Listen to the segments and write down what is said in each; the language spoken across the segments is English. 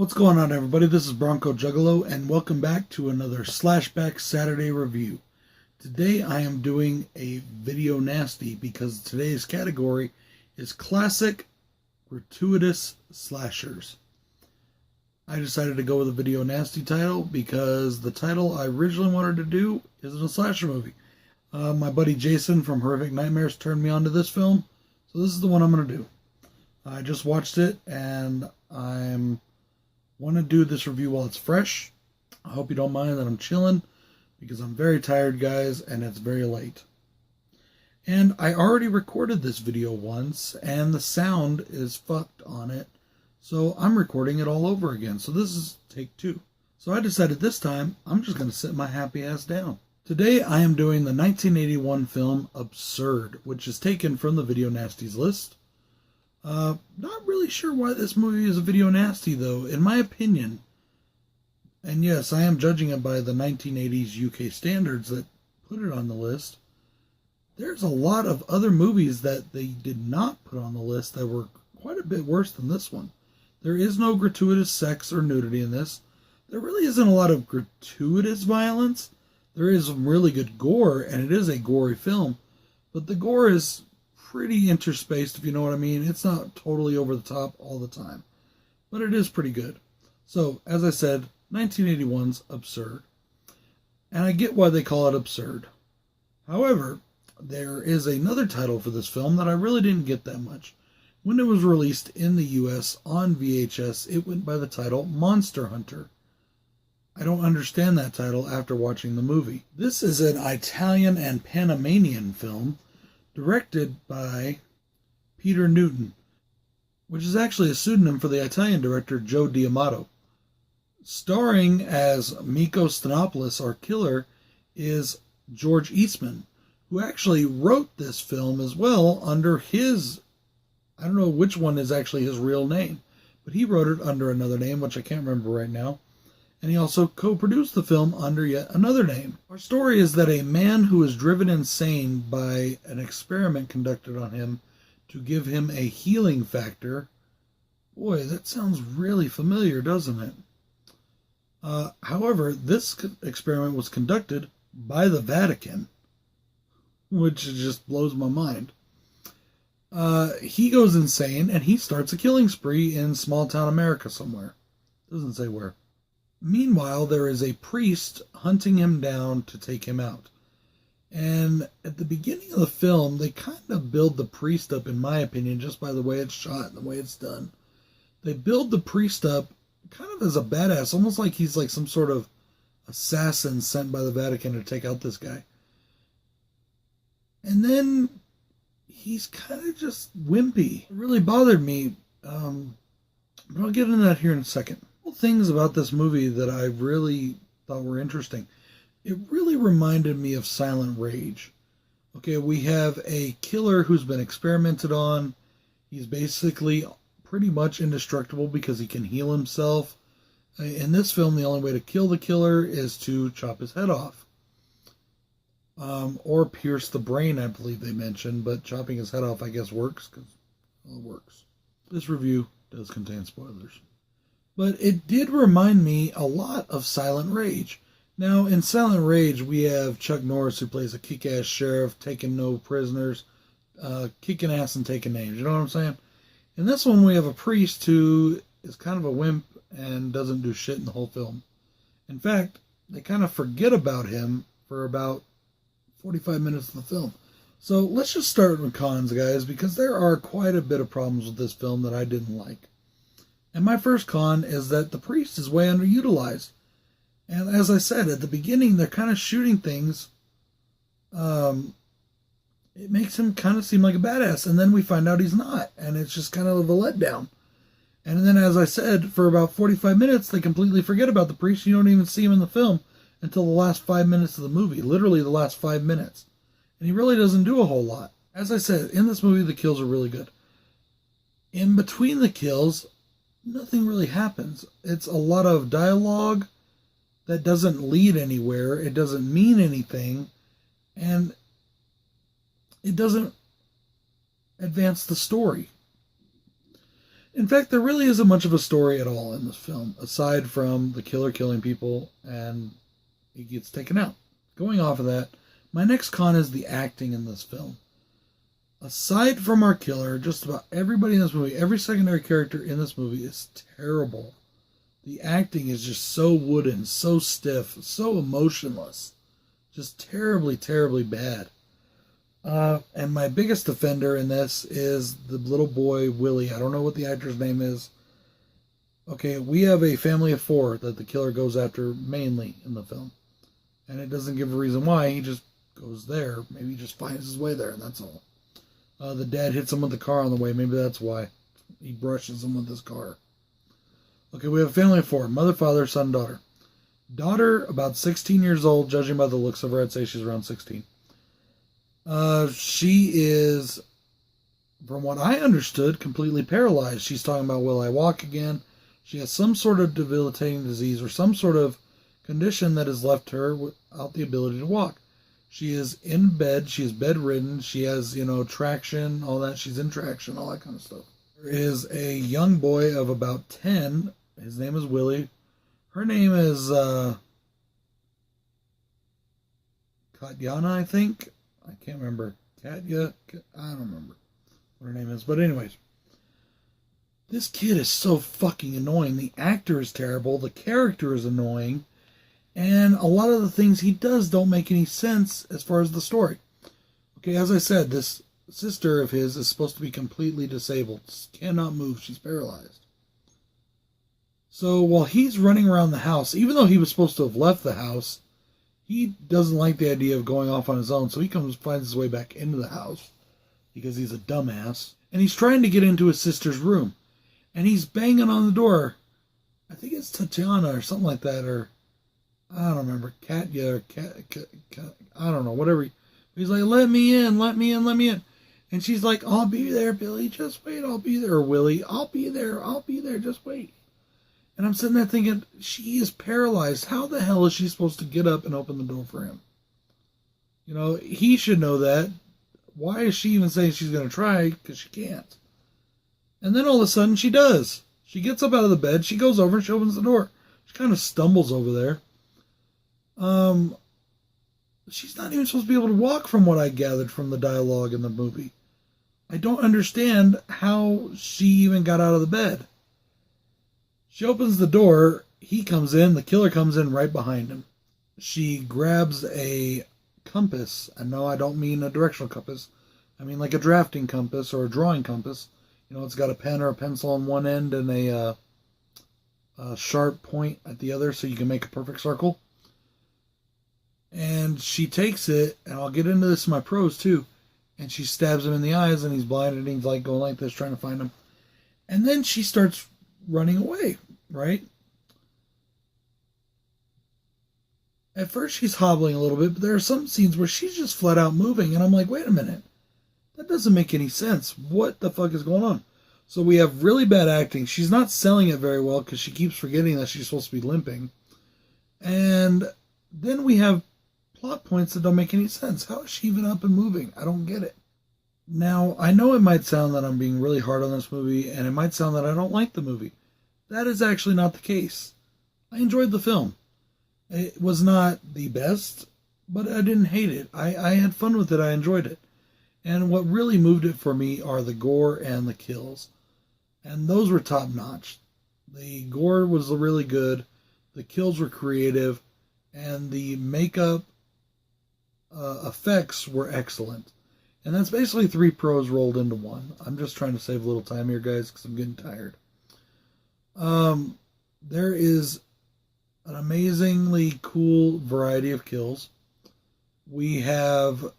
What's going on, everybody? This is BroncoJuggalo, and welcome back to another Slashback Saturday review. Today I am doing a video nasty because today's category is classic gratuitous slashers. I decided to go with a video nasty title because the title I originally wanted to do isn't a slasher movie. My buddy Jason from Horrific Nightmares turned me on to this film, so this is the one I'm going to do. I just watched it and I'm want to do this review while it's fresh. I hope you don't mind that I'm chilling because I'm very tired, guys, and it's very late. And I already recorded this video once and the sound is fucked on it, so I'm recording it all over again. So this is take 2. So I decided this time I'm just going to sit my happy ass down. Today I am doing the 1981 film Absurd, which is taken from the Video Nasties list. Not really sure why this movie is a video nasty, though, in my opinion. And yes, I am judging it by the 1980s UK standards that put it on the list. There's a lot of other movies that they did not put on the list that were quite a bit worse than this one. There is no gratuitous sex or nudity in this. There really isn't a lot of gratuitous violence. There is some really good gore, and it is a gory film. But the gore is pretty interspaced, if you know what I mean. It's not totally over the top all the time, but it is pretty good. So, as I said, 1981's Absurd. And I get why they call it absurd. However, there is another title for this film that I really didn't get that much. When it was released in the US on VHS, it went by the title Monster Hunter. I don't understand that title after watching the movie. This is an Italian and Panamanian film directed by Peter Newton, which is actually a pseudonym for the Italian director Joe D'Amato. Starring as Miko Stanopoulos, our killer, is George Eastman, who actually wrote this film as well under his, I don't know which one is actually his real name, but he wrote it under another name, which I can't remember right now. And he also co-produced the film under yet another name. Our story is that a man who is driven insane by an experiment conducted on him to give him a healing factor. Boy, that sounds really familiar, doesn't it? However, this experiment was conducted by the Vatican, which just blows my mind. He goes insane and he starts a killing spree in small town America somewhere. Doesn't say where. Meanwhile, there is a priest hunting him down to take him out. And at the beginning of the film, they kind of build the priest up, in my opinion, just by the way it's shot and the way it's done. They build the priest up kind of as a badass, almost like he's like some sort of assassin sent by the Vatican to take out this guy. And then he's kind of just wimpy. It really bothered me, but I'll get into that here in a second. Things about this movie that I really thought were interesting. It really reminded me of Silent Rage. Okay, we have a killer who's been experimented on. He's basically pretty much indestructible because he can heal himself. In this film, the only way to kill the killer is to chop his head off. Or pierce the brain, I believe they mentioned, but chopping his head off, I guess, works, because it works. This review does contain spoilers. But it did remind me a lot of Silent Rage. Now, in Silent Rage, we have Chuck Norris, who plays a kick-ass sheriff, taking no prisoners, kicking ass and taking names. You know what I'm saying? In this one, we have a priest who is kind of a wimp and doesn't do shit in the whole film. In fact, they kind of forget about him for about 45 minutes of the film. So let's just start with cons, guys, because there are quite a bit of problems with this film that I didn't like. And my first con is that the priest is way underutilized. And as I said, at the beginning, they're kind of shooting things. It makes him kind of seem like a badass. And then we find out he's not. And it's just kind of a letdown. And then, as I said, for about 45 minutes, they completely forget about the priest. You don't even see him in the film until the last 5 minutes of the movie. Literally the last 5 minutes. And he really doesn't do a whole lot. As I said, in this movie, the kills are really good. In between the kills, nothing really happens. It's a lot of dialogue that doesn't lead anywhere. It doesn't mean anything. And it doesn't advance the story. In fact, there really isn't much of a story at all in this film, aside from the killer killing people and he gets taken out. Going off of that, my next con is the acting in this film. Aside from our killer, just about everybody in this movie, every secondary character in this movie is terrible. The acting is just so wooden, so stiff, so emotionless. Just terribly, terribly bad. And my biggest offender in this is the little boy, Willie. I don't know what the actor's name is. Okay, we have a family of 4 that the killer goes after mainly in the film. And it doesn't give a reason why. He just goes there. Maybe he just finds his way there, and that's all. The dad hits him with the car on the way. Maybe that's why. He brushes him with his car. Okay, we have a family of 4. Mother, father, son, daughter. Daughter, about 16 years old. Judging by the looks of her, I'd say she's around 16. She is, from what I understood, completely paralyzed. She's talking about, will I walk again? She has some sort of debilitating disease or some sort of condition that has left her without the ability to walk. She is in bed. She is bedridden. She has, traction, all that. She's in traction, all that kind of stuff. There is a young boy of about 10. His name is Willie. Her name is Katyana, I think. I can't remember. Katya? I don't remember what her name is. But anyways, this kid is so fucking annoying. The actor is terrible. The character is annoying. And a lot of the things he does don't make any sense as far as the story. Okay, as I said, this sister of his is supposed to be completely disabled. Cannot move. She's paralyzed. So while he's running around the house, even though he was supposed to have left the house, he doesn't like the idea of going off on his own. So he finds his way back into the house because he's a dumbass. And he's trying to get into his sister's room. And he's banging on the door. I think it's Tatiana or something like that, or I don't remember, Katya or I don't know, whatever. He's like, let me in, let me in, let me in. And she's like, I'll be there, Billy, just wait, I'll be there. Or Willie, I'll be there, just wait. And I'm sitting there thinking, she is paralyzed. How the hell is she supposed to get up and open the door for him? He should know that. Why is she even saying she's going to try? Because she can't. And then all of a sudden she does. She gets up out of the bed, she goes over and she opens the door. She kind of stumbles over there. She's not even supposed to be able to walk from what I gathered from the dialogue in the movie. I don't understand how she even got out of the bed. She opens the door, he comes in, the killer comes in right behind him. She grabs a compass, and no, I don't mean a directional compass. I mean like a drafting compass or a drawing compass. It's got a pen or a pencil on one end and a sharp point at the other so you can make a perfect circle. And she takes it, and I'll get into this in my pros too, and she stabs him in the eyes, and he's blinded, and he's like going like this, trying to find him. And then she starts running away, right? At first she's hobbling a little bit, but there are some scenes where she's just flat out moving, and I'm like, wait a minute. That doesn't make any sense. What the fuck is going on? So we have really bad acting. She's not selling it very well because she keeps forgetting that she's supposed to be limping. And then we have plot points that don't make any sense. How is she even up and moving? I don't get it. Now, I know it might sound that I'm being really hard on this movie, and it might sound that I don't like the movie. That is actually not the case. I enjoyed the film. It was not the best, but I didn't hate it. I had fun with it. I enjoyed it. And what really moved it for me are the gore and the kills. And those were top notch. The gore was really good. The kills were creative. And the makeup effects were excellent. And that's basically 3 pros rolled into one. I'm just trying to save a little time here, guys, because I'm getting tired. There is an amazingly cool variety of kills. We have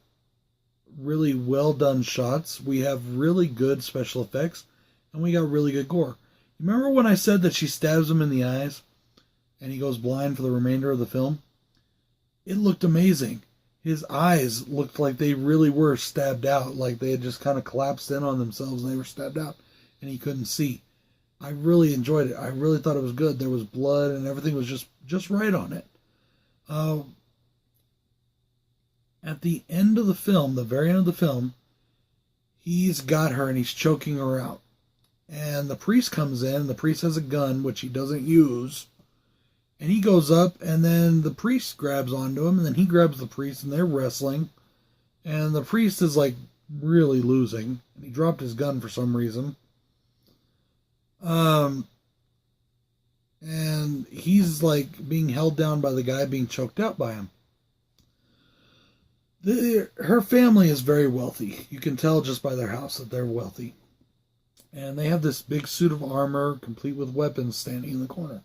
really well done shots. We have really good special effects. And we got really good gore. Remember when I said that she stabs him in the eyes and he goes blind for the remainder of the film? It looked amazing. His eyes looked like they really were stabbed out, like they had just kind of collapsed in on themselves and they were stabbed out and he couldn't see. I really enjoyed it. I really thought it was good. There was blood and everything was just right on it. At the end of the film, the very end of the film, he's got her and he's choking her out. And the priest comes in. The priest has a gun, which he doesn't use. And he goes up, and then the priest grabs onto him, and then he grabs the priest, and they're wrestling. And the priest is like really losing. And he dropped his gun for some reason. And he's like being held down by the guy being choked out by him. Her family is very wealthy. You can tell just by their house that they're wealthy. And they have this big suit of armor, complete with weapons, standing in the corner.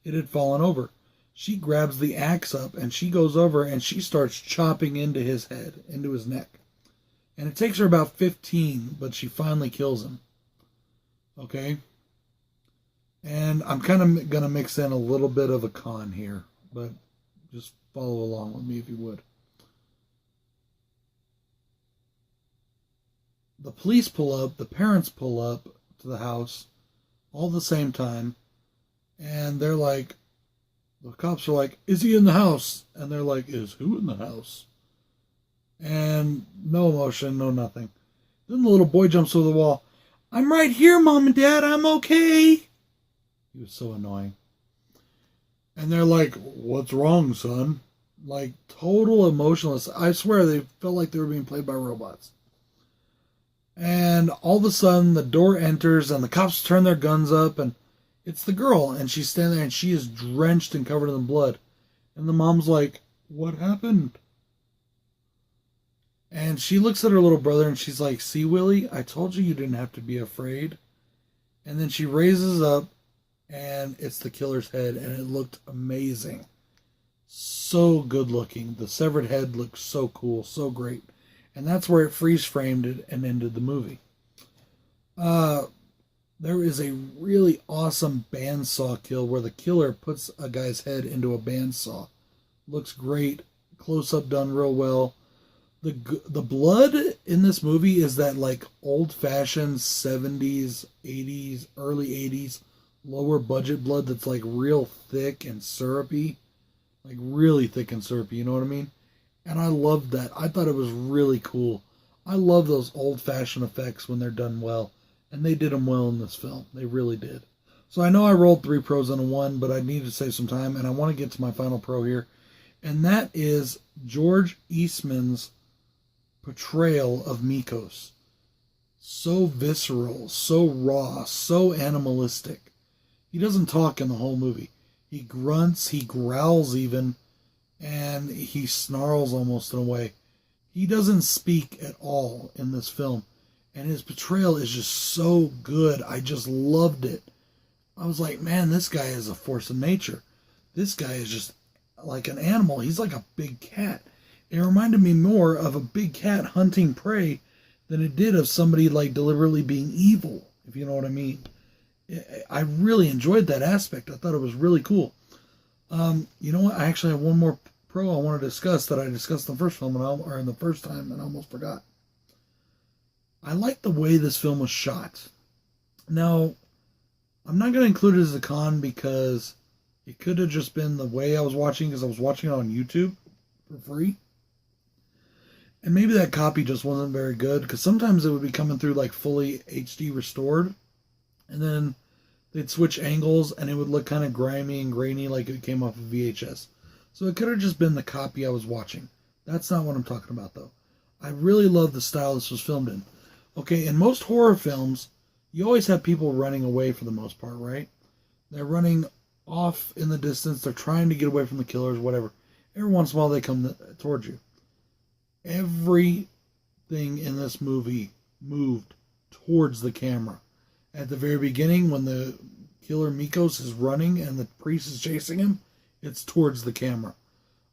It had fallen over. She grabs the axe up, and she goes over, and she starts chopping into his head, into his neck. And it takes her about 15, but she finally kills him. Okay? And I'm kind of going to mix in a little bit of a con here, but just follow along with me if you would. The police pull up, the parents pull up to the house all at the same time, and they're like, the cops are like, is he in the house? And they're like, is who in the house? And no emotion, no nothing. Then the little boy jumps over the wall. I'm right here, Mom and Dad, I'm okay. He was so annoying. And they're like, what's wrong, son? Like, total emotionless. I swear they felt like they were being played by robots. And all of a sudden, the door enters, and the cops turn their guns up, and it's the girl, and she's standing there, and she is drenched and covered in blood. And the mom's like, what happened? And she looks at her little brother, and she's like, see, Willie, I told you didn't have to be afraid. And then she raises up, and it's the killer's head, and it looked amazing. So good looking. The severed head looked so cool, so great. And that's where it freeze-framed it and ended the movie. There is a really awesome bandsaw kill where the killer puts a guy's head into a bandsaw. Looks great. Close-up done real well. The blood in this movie is that like old-fashioned 70s, 80s, early 80s, lower budget blood that's like real thick and syrupy. Like really thick and syrupy, you know what I mean? And I loved that. I thought it was really cool. I love those old-fashioned effects when they're done well. And they did them well in this film. They really did. So I know I rolled 3 pros and a 1, but I need to save some time. And I want to get to my final pro here. And that is George Eastman's portrayal of Mikos. So visceral, so raw, so animalistic. He doesn't talk in the whole movie. He grunts, he growls even. And he snarls almost in a way. He doesn't speak at all in this film. And his portrayal is just so good. I just loved it. I was like, man, this guy is a force of nature. This guy is just like an animal. He's like a big cat. It reminded me more of a big cat hunting prey than it did of somebody like deliberately being evil, if you know what I mean. I really enjoyed that aspect. I thought it was really cool. You know what? I actually have one more pro I want to discuss that I discussed in the first film, or in the first time, and I almost forgot. I like the way this film was shot. Now, I'm not going to include it as a con because it could have just been the way I was watching, because I was watching it on YouTube for free. And maybe that copy just wasn't very good, because sometimes it would be coming through like fully HD restored, and then they'd switch angles and it would look kind of grimy and grainy like it came off of VHS. So it could have just been the copy I was watching. That's not what I'm talking about, though. I really love the style this was filmed in. Okay, in most horror films, you always have people running away for the most part, right? They're running off in the distance. They're trying to get away from the killers, whatever. Every once in a while, they come towards you. Everything in this movie moved towards the camera. At the very beginning, when the killer Mikos is running and the priest is chasing him, it's towards the camera.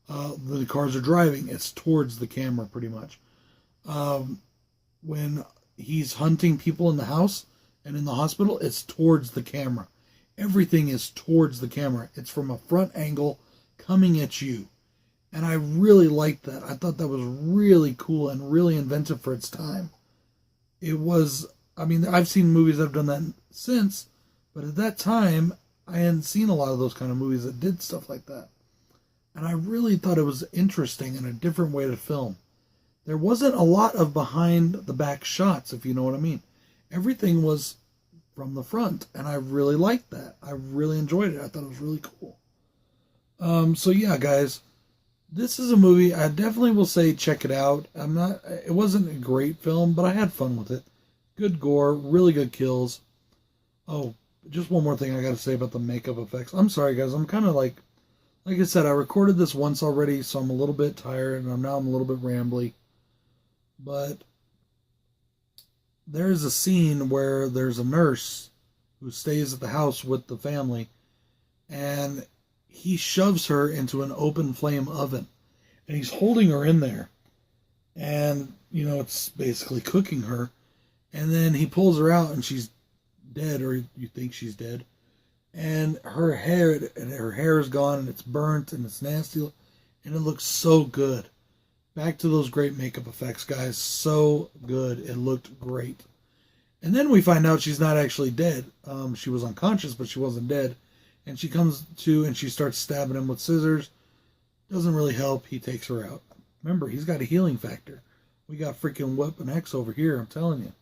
The cars are driving, it's towards the camera pretty much. When he's hunting people in the house and in the hospital, it's towards the camera. Everything is towards the camera. It's from a front angle coming at you. And I really liked that. I thought that was really cool and really inventive for its time. It was, I mean, I've seen movies that have done that since, but at that time, I hadn't seen a lot of those kind of movies that did stuff like that. And I really thought it was interesting and a different way to film. There wasn't a lot of behind the back shots, if you know what I mean. Everything was from the front, and I really liked that. I really enjoyed it. I thought it was really cool. So yeah, guys, this is a movie I definitely will say check it out. It wasn't a great film, but I had fun with it. Good gore, really good kills. Oh, just one more thing I got to say about the makeup effects. I'm sorry, guys. I'm kind of like I said, I recorded this once already, so I'm a little bit tired, and I'm a little bit rambly. But there's a scene where there's a nurse who stays at the house with the family, and he shoves her into an open flame oven, and he's holding her in there, and it's basically cooking her, and then he pulls her out, and she's dead, or you think she's dead, and her hair is gone, and it's burnt, and it's nasty, and it looks so good. Back to those great makeup effects, guys. So good. It looked great. And then we find out she's not actually dead. She was unconscious, but she wasn't dead. And she comes to, and she starts stabbing him with scissors. Doesn't really help. He takes her out. Remember, he's got a healing factor. We got freaking Weapon X over here, I'm telling you.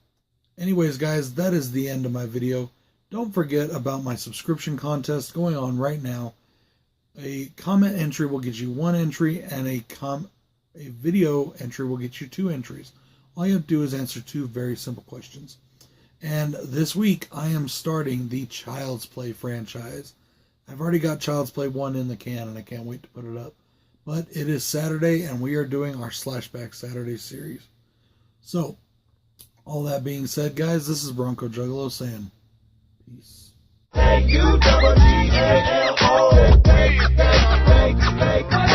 Anyways, guys, that is the end of my video. Don't forget about my subscription contest going on right now. A comment entry will get you 1 entry, and a video entry will get you 2 entries. All you have to do is answer 2 very simple questions. And this week, I am starting the Child's Play franchise. I've already got Child's Play 1 in the can, and I can't wait to put it up. But it is Saturday, and we are doing our Slashback Saturday series. So, all that being said, guys, this is BroncoJuggalo saying peace. Hey, you double G-A-L-O. Hey, hey, hey, hey.